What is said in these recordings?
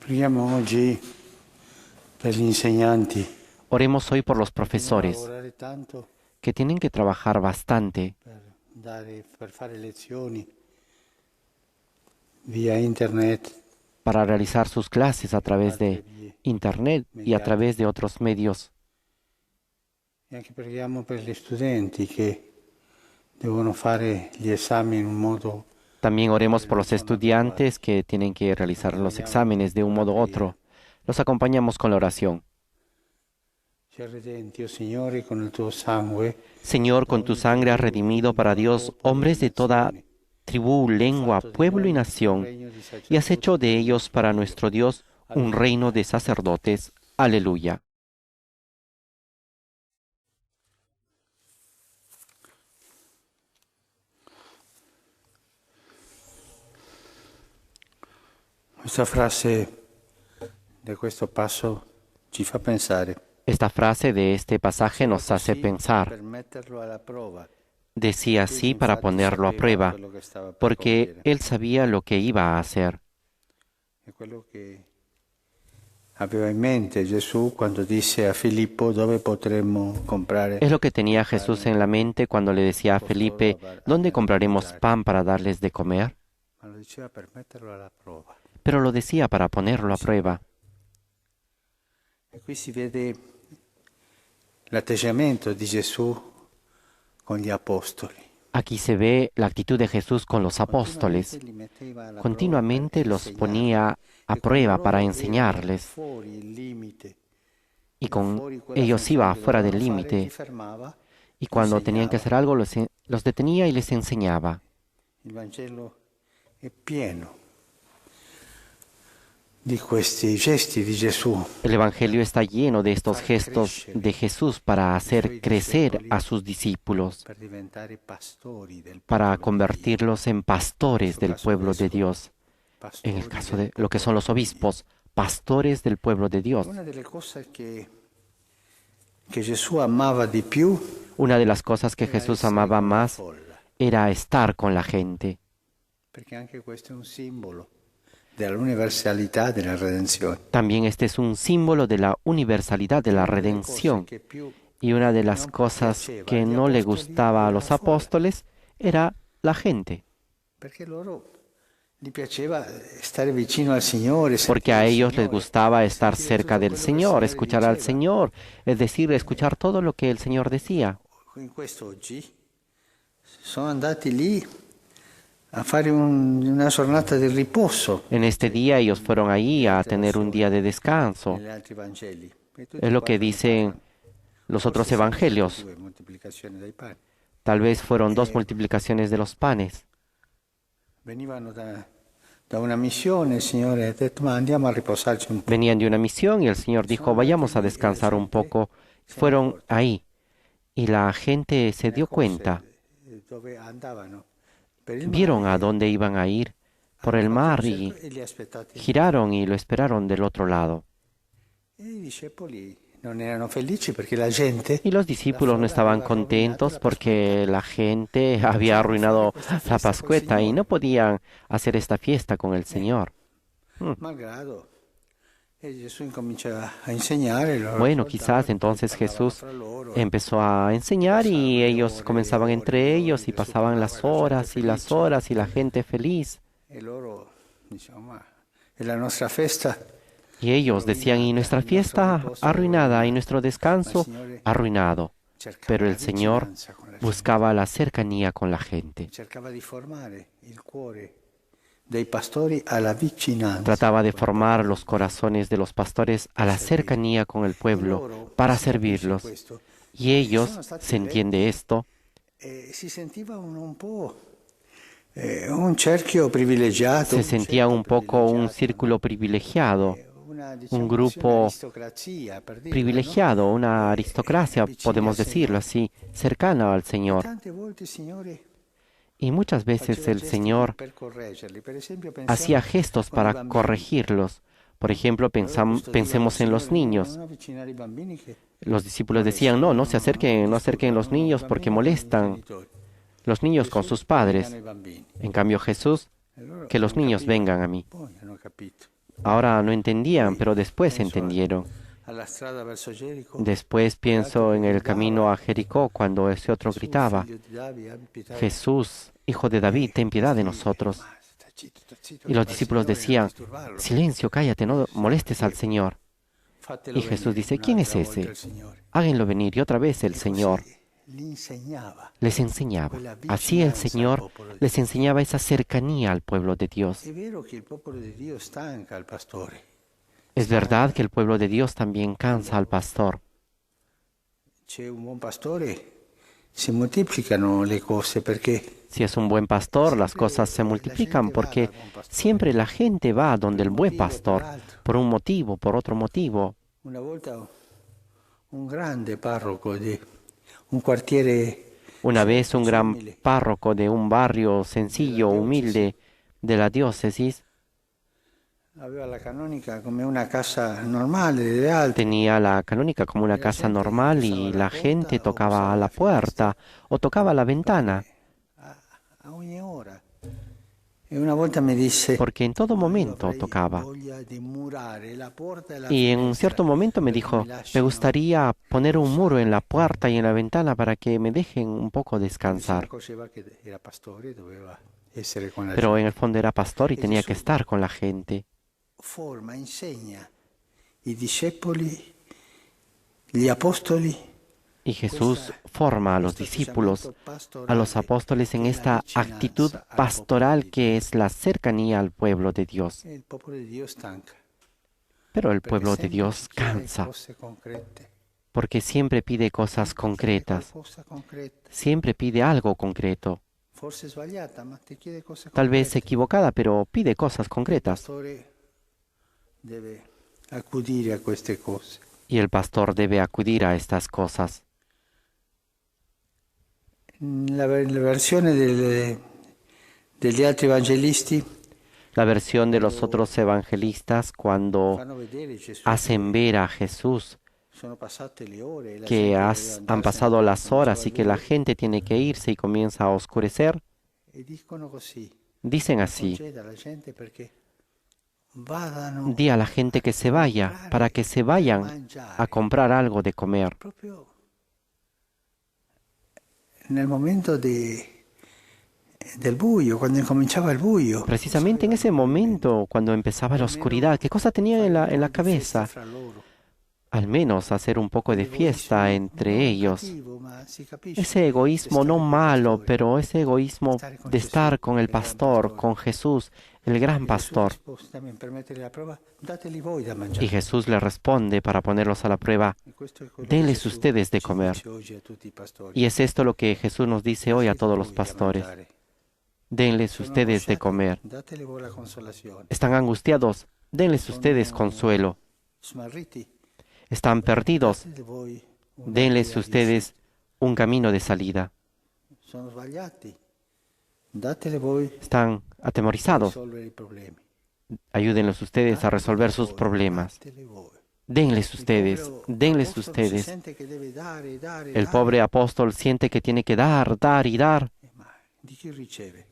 Preghiamo oggi per gli insegnanti Oremos hoy por los che devono profesores lavorare tanto que tienen que trabajar bastante per fare lezioni via internet, para realizar sus clases a través altre de vie Internet y a través de mediatiche. otros medios. E anche preghiamo per gli studenti che devono fare gli esami in un modo También per oremos avere por los l'esame approvato. estudiantes que tienen que realizar los Accompagniamo exámenes de un con la modo u preghiera. otro. Los acompañamos con la oración. Ci redenti, o Signore, con il tuo sangue Señor, da con tu ogni sangre has tribù, redimido para lingua, Dios popolo e hombres de toda nazione. tribu, Hai lengua, fatto di pueblo y noi un nación, regno di y has hecho sacerdoti per de il ellos nostro para Dio. nuestro Dios un reino Alleluia. de sacerdotes. Aleluya. Questa frase di questo passo ci fa pensare. Esta frase de este pasaje Diceva nos hace così pensar. per metterlo alla prova. Decía Lui así para infatti ponerlo a sapeva prueba, quello che stava per porque compiere él sabía lo que iba a hacer. e quello che aveva in mente Gesù quando disse a Filippo dove potremmo comprare Es lo que tenía Jesús pane en la per mente cuando le decía a costoro Felipe, ¿dónde da compraremos mangiare, pan para darles de comer? ma lo diceva per metterlo alla prova. Pero lo decía para ponerlo a prueba. E qui si vede l'atteggiamento di Gesù con gli apostoli. Aquí se ve la actitud de Jesús con los Continuamente apóstoles. li metteva alla prova per Continuamente los insegnarli. ponía a E quando prueba para loro erano enseñarles fuori il limite, y o con fuori quella ellos funzione iba che fuera del dovevano fare, li límite fermava, y cuando tenían que insegnava. hacer algo los detenía y les enseñaba. Il Vangelo è pieno di questi gesti di Gesù El Evangelio está lleno de per estos far gestos crescere de Jesús para i hacer suoi crecer discepoli a sus discípulos, per diventare pastori del para popolo di Dio. convertirlos en Nel pastores suo del caso pueblo de vescovi, Dios. En el pastori caso del de lo que son popolo los di Dio. obispos, pastores del pueblo de Dios. Una delle cose che Gesù amava di più Una de las cosas que era Jesús essere amaba con la más folla, era estar con la gente, perché anche questo è un simbolo dell'universalità della redenzione. también este es un símbolo de la universalidad de E la una delle cose redención. che più Y una de las non cosas piaceva que agli no le apostoli gustaba a era la los folla, apóstoles era la gente, perché loro gli piaceva stare vicino al Signore, porque sentire a il ellos les Signore, gustaba estar sentire cerca tutto del quello che il Señor, Signore escuchar al diceva. Señor, es decir, escuchar todo lo que el Señor decía. In questo oggi sono andati lì a fare una giornata di riposo, En este dice día ellos fueron negli ahí a altri tener un día de descanso. negli altri Vangeli. E Es tutti lo que quanti ne dicen parlano. los otros Forse sono state evangelios. due moltiplicazioni dei pani. Tal vez fueron dos E multiplicaciones de los panes. venivano da una missione, il Signore ha detto ma andiamo a riposarci un po'. Venían de una misión y el Señor Sono dijo, andati vayamos a lì e la descansar un gente poco. se ne Fueron accorge, ahí y la gente se se ne dio accorse cuenta. Dove andavano per il Vieron mare a e dónde iban a ir por hanno el fatto un mar cerco y e li ha aspettati lì. giraron y lo esperaron del otro lado. E i discepoli non erano felici perché la gente, Y los la discípulos no folla, estaban aveva rovinato contentos la Pasquetta. porque la gente Non había potevano fare arruinado questa la festa col Pascueta y no Signore, podían hacer esta fiesta con el Señor. malgrado. E Gesù incomincia a insegnare, loro Bueno, ascoltavano, quizás poi entonces parlavano Jesús fra loro e empezó a enseñar passavano y le ellos ore, le comenzaban ore, le entre ore, ellos y Gesù pasaban parlava e las la gente horas y las felice. horas y la gente feliz. E loro dicevano, ma è la nostra festa Y ellos decían, y rovinata, nuestra il nostro fiesta riposo è arruinada y rovinato. nuestro Ma il descanso Signore arruinado. cercava Pero la el Señor vicinanza con la gente, buscaba la cercanía con la gente. cercava di formare il cuore dei pastori alla vicinanza Trataba de con il popolo formar di los Dio, corazones de los pastores a per la servire. cercanía con el E pueblo loro, para si capisce servirlos. questo, Y ellos, sono stati se entiende eletti esto, e si sentivano un po' un cerchio privilegiato, se un sentían centro un poco un privilegiato, círculo privilegiato, una, un diciamo così, grupo un'aristocrazia, per dirla, no? privilegiado, una aristocracia, Vicini al podemos decirlo Signore. así, cercana al E Señor. tante volte il Signore Y muchas veces faceva el gesti Señor per correggerli. Per esempio, hacía pensiamo gestos con i para bambini. corregirlos. Por ejemplo, Allora custodivano il pensemos en los Signore, no, niños. non avvicinare i bambini che Los discípulos decían, molestano, no, no no, se no, no, acerquen, no acerquen los disturbano, no, i niños porque bambini con i molestan. genitori. Los niños con Gesù sus venivano padres. i bambini. En cambio Jesús, E loro que los hanno niños capito, vengan a mí. poi hanno capito. Ahora no entendían, pero después entendieron. alla strada verso Gerico, Después pienso en el camino a Jericó cuando ese otro Gesù, gritaba, figlio di Davide, abbi pietà di Jesús, hijo de David, ten piedad de nosotros. Ma sta zitto, Y los discípulos decían, silencio, cállate, no molestes al Señor. fatelo Y Jesús venire dice, ¿quién es un'altra volta ese? il Signore. Háganlo venir. Y otra vez el E Señor così li insegnava. les enseñaba. Así el Señor les enseñaba esa cercanía al pueblo de Dios. È vero che il popolo di Dio stanca il pastore. Es verdad que el pueblo de Dios también cansa al pastor. C'è un buon pastore, si moltiplicano le cose perché Si es un buen pastor, las cosas se multiplican porque siempre la gente va donde el buen pastor, por un motivo, por otro motivo. una volta un grande parroco di un quartiere Una vez un gran párroco de un barrio sencillo, humilde de la diócesis, aveva la canonica come una casa normale delle altre. tenía la canónica como una casa normal y la gente tocaba a la puerta o tocaba a la ventana, A ogni ora. E una volta mi disse, porque en todo "Ma io momento avrei tocaba. voglia di murare la porta e la Y en un finestra cierto momento me perché dijo, mi me lasciano gustaría poner un muro en la puerta y en la ventana para que me dejen un poco Si descansar. accorgeva che era pastore, doveva essere con la Pero en gente. el fondo era pastor y E tenía que Gesù estar con la gente. forma, insegna i discepoli, gli apostoli, Y Jesús forma a los discípulos, a los apóstoles en esta actitud pastoral que es la cercanía al pueblo de Dios. e il popolo di Dio stanca. Pero el Perché pueblo de sempre Dios chiede cansa, cose concrete. porque siempre pide cosas concretas, Qualcosa concreta. siempre pide algo concreto, Forse sbagliata, ma ti chiede cose tal vez concrete. equivocada, pero pide cosas Il concretas. pastore deve accudire a queste cose. Y el pastor debe acudir a estas cosas. La versione degli altri evangelisti La versión de los otros evangelistas cuando fanno vedere Gesù hacen ver a Jesús sono passate le ore e la que gente doveva han andarsene, pasado las horas cominciava y que la gente tiene que irse y comienza a oscurecer, e dicono così, dicen así, conceda alla gente perché vadano di a la gente que se vaya, para que se vayan a comprar algo de comer. proprio nel momento del buio, quando incominciava il buio. Precisamente en ese momento, cuando empezaba la oscuridad, ¿qué cosa tenían en la cabeza? Fra loro. Al menos hacer un poco de fiesta entre Non ellos. cattivo, ma si capisce. Ese egoísmo no malo, pero ese egoísmo de estar con el pastor, con Jesús, el gran pastor. También permettere la prova, dateli voi da mangiare. Y Jesús le responde para ponerlos a la prueba, E questo è quello denles che Gesù ustedes de ci comer. dice oggi a tutti i pastori. Y es esto lo que Jesús nos dice hoy a Dateli todos voi los da pastores. mangiare. Denles Sono ustedes de angosciati, comer. dateli voi la consolazione. ¿Están angustiados? Denles ustedes consuelo. Smarriti, ¿Están perdidos? dateli voi una Denles via di ustedes un camino de salida. uscita. Sono sbagliati, dateli voi ¿Están a atemorizados? risolvere i problemi. Ayúdenlos ustedes a resolver sus problemas. Dateli voi. Denles Il ustedes, povero denles apostolo si ustedes. sente che deve dare, dare, El dare. pobre apóstol siente que tiene que dar, dar y dar. Ma di chi riceve?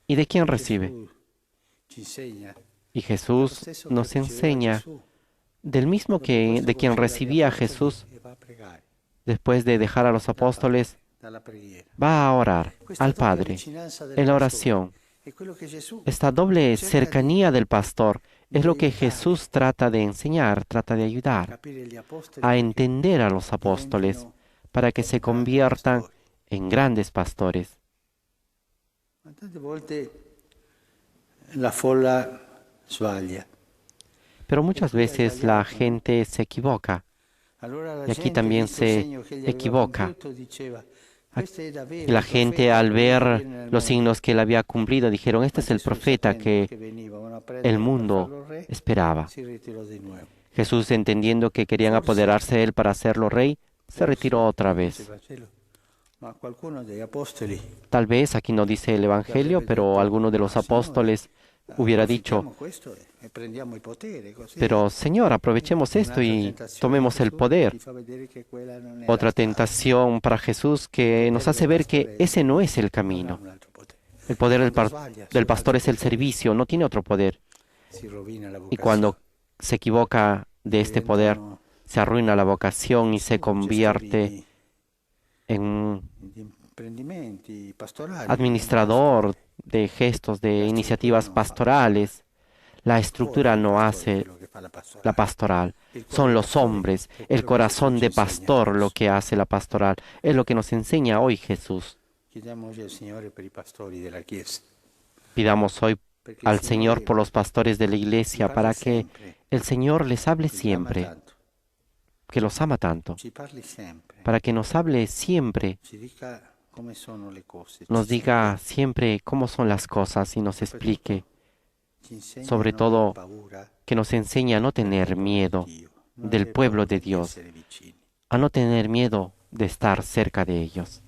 ¿Y de quién recibe? Gesù ci insegna. Y Lo Jesús stesso che nos riceveva enseña Gesù. del mismo que de quien recibía a Jesús E va a pregare después de dejar a los apóstoles, dalla preghiera. va a orar Questa al doppia Padre vicinanza del en la pastore oración. è quello che Gesù Esta doble cercanía del pastor es lo que Jesús trata de enseñar, trata de ayudar capire gli apostoli a entender a los apóstoles para que se conviertan en grandes pastores. Ma tante volte la folla sbaglia. Pero muchas veces la gente se equivoca. Allora la Y aquí gente, también visto il se segno che gli aveva equivoca. compiuto, diceva, "Questo è davvero Y la il gente profeta al che ver viene nel los mondo". signos que él había cumplido dijeron, este es el Gesù, profeta sapendo que venivano a prendere el per mundo farlo re, esperaba. si ritirò di nuovo. Jesús, entendiendo que querían apoderarse de él para hacerlo rey, se retiró otra Dice vez. il Vangelo, ma qualcuno degli apostoli Tal vez aquí no dice el Evangelio, pero alguno de los apóstoles hubiera dicho, approfittiamo questo e prendiamo il potere, così. pero Señor, aprovechemos esto Un'altra y tentazione tomemos di el Gesù poder. ti fa vedere che quella non era Otra strada, tentación para Jesús que nos hace ver que ese no es el non ha camino. un altro potere. El poder Quando sbaglia, del si pastor es alza el servicio, no tiene otro poder. si rovina la Y cuando se equivoca de este poder, diventano se arruina la vocación y se convierte gestori en di imprendimenti pastorali, administrador de gestos, de iniciativas pastorales. La estructura no hace la pastoral. Son los hombres, el corazón de pastor lo que hace la pastoral. Es lo que nos enseña hoy Jesús. Chiediamo oggi al Signore per i pastori della Chiesa, Pidamos hoy perché il al Señor por Signore los pastores de la vi iglesia parli para que sempre, el Señor les hable che li ama siempre, tanto, que los ama tanto, ci parli sempre, para que nos hable siempre, ci dica come sono le cose, nos ci diga spieghi, siempre cómo son las cosas y nos soprattutto explique, ci insegna a sobre non aver todo paura que nos enseñe a no del tener popolo di miedo Dio, non del aver pueblo paura de di Dios, essere vicini. a no tener miedo de estar cerca de ellos.